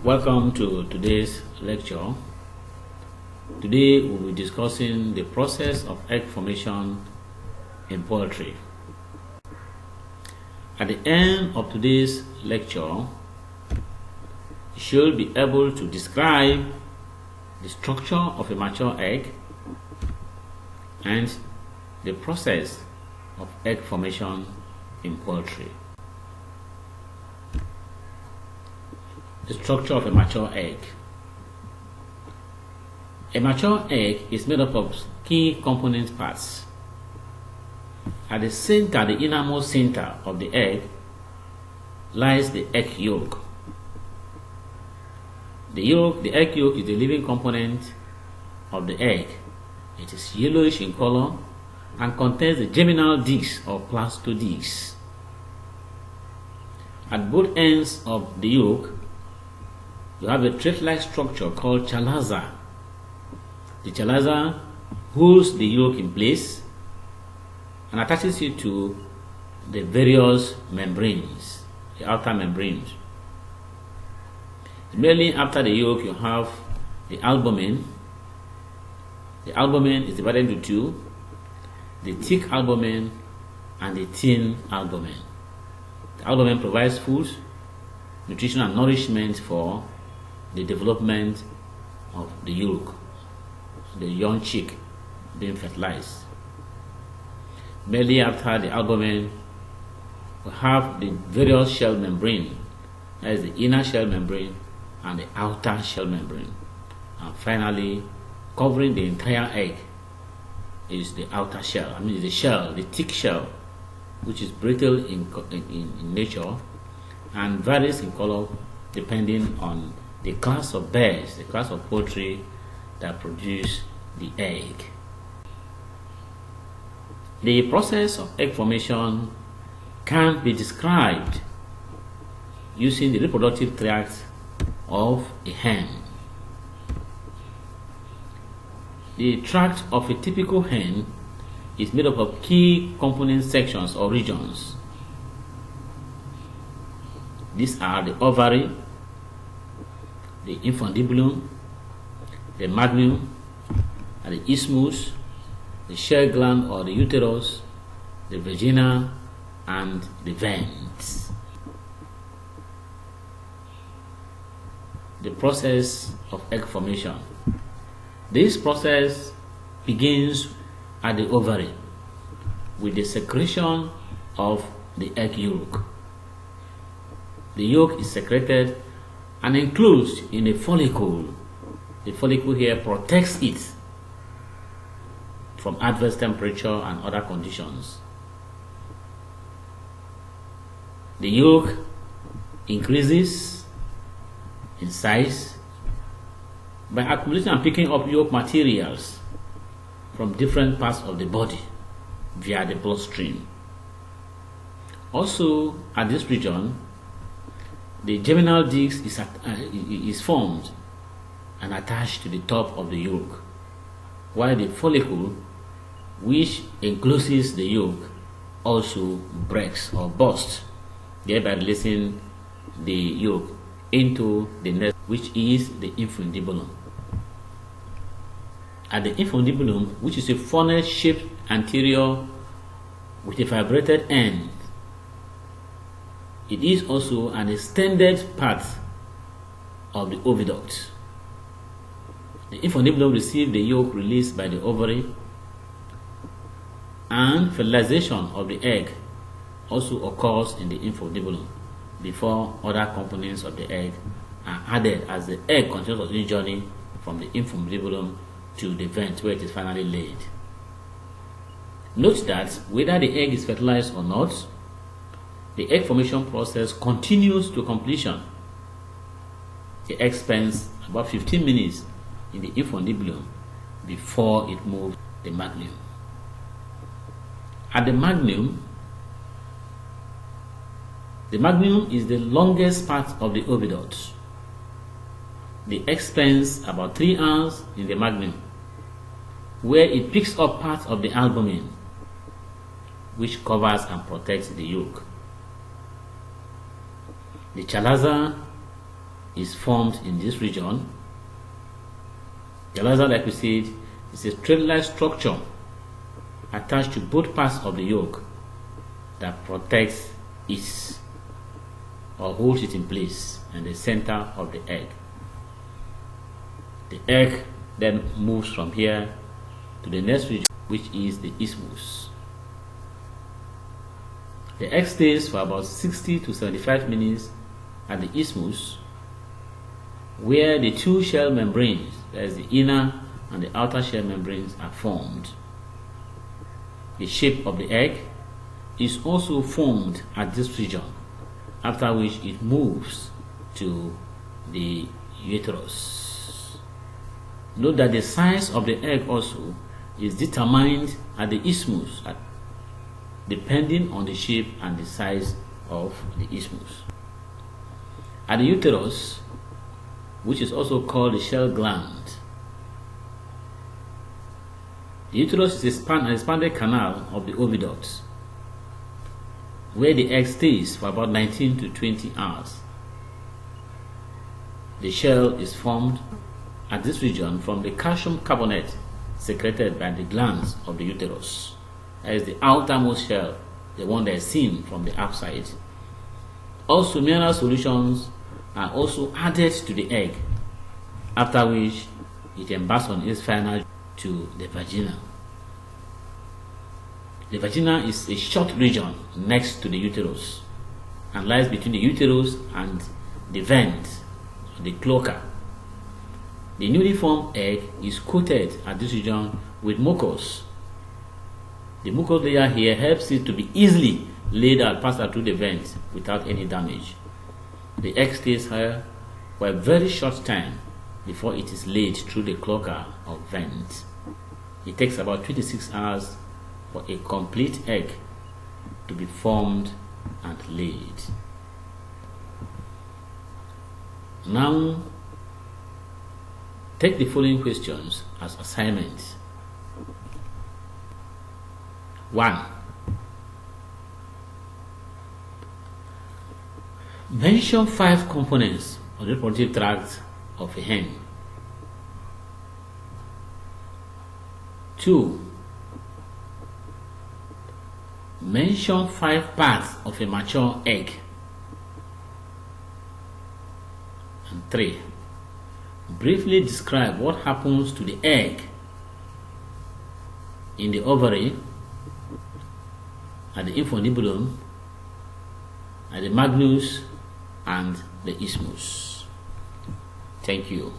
Welcome to today's lecture. Today we'll be discussing the process of egg formation in poultry. At the end of today's lecture, you should be able to describe the structure of a mature egg and the process of egg formation in poultry. The structure of a mature egg. A mature egg is made up of key component parts. At the center, the innermost center of the egg, lies the egg yolk. The egg yolk is the living component of the egg. It is yellowish in color and contains the germinal discs or plastodiscs. At both ends of the yolk, you have a thread-like structure called chalaza. The chalaza holds the yolk in place and attaches it to the various membranes, the outer membranes. Immediately after the yolk, you have the albumen. The albumen is divided into two: the thick albumen and the thin albumen. The albumen provides food, nutrition, and nourishment for the development of the yolk, the young chick being fertilized. Immediately after the albumen, we have the various shell membrane. That is the inner shell membrane and the outer shell membrane. And finally, covering the entire egg is the outer shell. The shell, the thick shell, which is brittle in nature and varies in color depending on the class of birds, the class of poultry that produce the egg. The process of egg formation can be described using the reproductive tract of a hen. The tract of a typical hen is made up of key component sections or regions. These are the ovary, the infundibulum, the magnum, and the isthmus, the shell gland or the uterus, the vagina, and the veins. The process of egg formation. This process begins at the ovary with the secretion of the egg yolk. The yolk is secreted and enclosed in a follicle. The follicle here protects it from adverse temperature and other conditions. The yolk increases in size by accumulating and picking up yolk materials from different parts of the body via the bloodstream. Also, at this region, the germinal disc is formed and attached to the top of the yolk, while the follicle, which encloses the yolk, also breaks or bursts, thereby releasing the yolk into the nest, which is the infundibulum. At the infundibulum, which is a funnel-shaped anterior with a vibrated end, it is also an extended part of the oviduct. The infundibulum receives the yolk released by the ovary, and fertilization of the egg also occurs in the infundibulum before other components of the egg are added as the egg continues on its journey from the infundibulum to the vent where it is finally laid. Note that whether the egg is fertilized or not, the egg formation process continues to completion. The egg spends about 15 minutes in the infundibulum before it moves the magnum. At the magnum is the longest part of the oviduct. The egg spends about 3 hours in the magnum, where it picks up part of the albumin, which covers and protects the yolk. The chalaza is formed in this region. Chalaza, like we said, is a thread-like structure attached to both parts of the yolk that protects it or holds it in place in the center of the egg. The egg then moves from here to the next region, which is the isthmus. The egg stays for about 60 to 75 minutes at the isthmus, where the two shell membranes, that is the inner and the outer shell membranes, are formed. The shape of the egg is also formed at this region, after which it moves to the uterus. Note that the size of the egg also is determined at the isthmus, depending on the shape and the size of the isthmus. At the uterus, which is also called the shell gland, the uterus is an expanded canal of the oviduct, where the egg stays for about 19 to 20 hours. The shell is formed at this region from the calcium carbonate secreted by the glands of the uterus. That is the outermost shell, the one that is seen from the outside. Also, mineral solutions are also added to the egg, after which it embarks on its final to the vagina. The vagina is a short region next to the uterus and lies between the uterus and the vent, the cloaca. The newly formed egg is coated at this region with mucus. The mucus layer here helps it to be easily laid out, passed out through the vent without any damage. The egg stays here for a very short time before it is laid through the cloaca or vent. It takes about 26 hours for a complete egg to be formed and laid. Now, take the following questions as assignments. 1. Mention 5 components of the reproductive tract of a hen. 2. Mention 5 parts of a mature egg. And 3. Briefly describe what happens to the egg in the ovary, at the infundibulum, at the magnus, and the isthmus. Thank you.